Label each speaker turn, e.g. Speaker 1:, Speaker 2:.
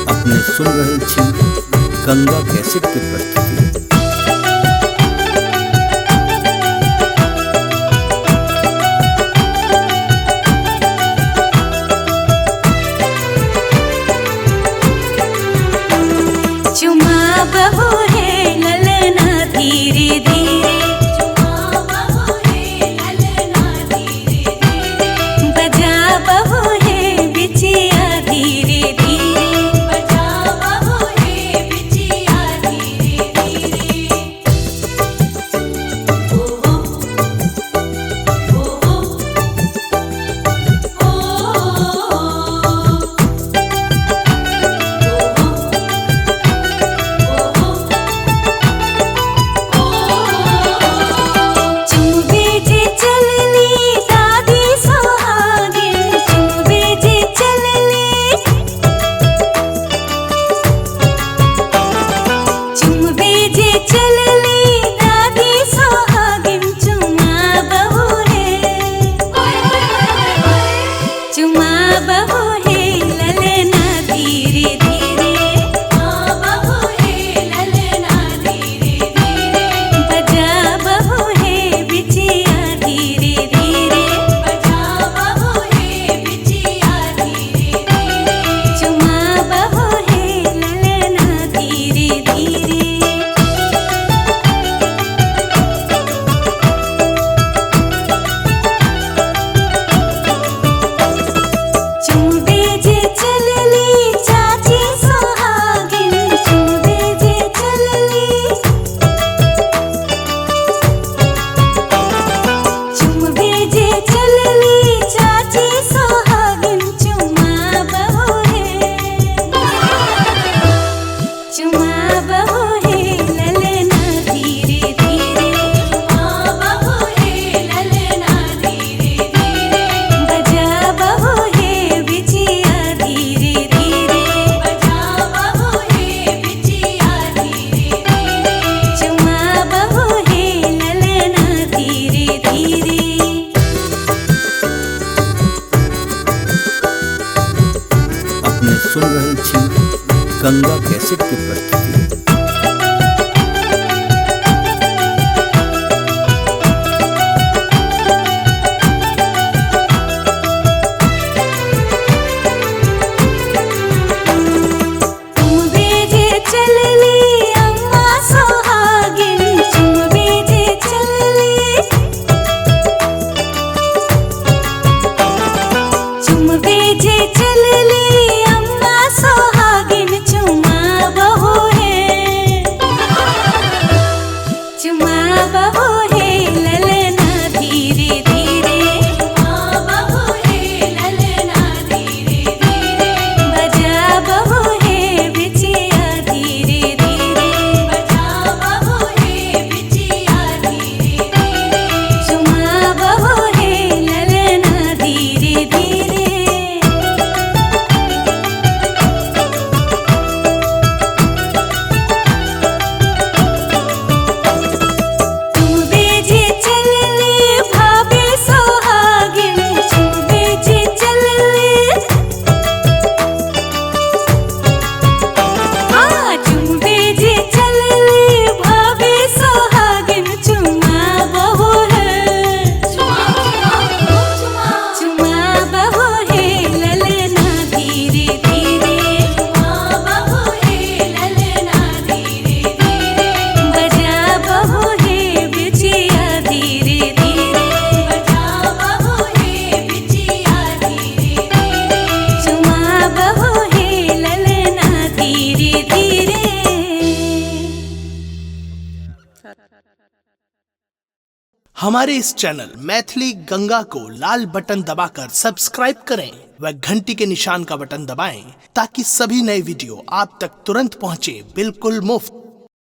Speaker 1: अपने सुन रहल छी गंगा कैसेट के प्रस्तुति।
Speaker 2: बहू है ललना धीरे धीरे, बहू है ललना धीरे धीरे, बजा बहू है बिचिया धीरे धीरे, बजा बहू है बिचिया धीरे धीरे। ओ ओ
Speaker 1: सुन रहल छी गंगा कैसेट के प्रस्तुति।
Speaker 3: हमारे इस चैनल मैथिली गंगा को लाल बटन दबाकर सब्सक्राइब करें व घंटी के निशान का बटन दबाएं ताकि सभी नए वीडियो आप तक तुरंत पहुंचे, बिल्कुल मुफ्त।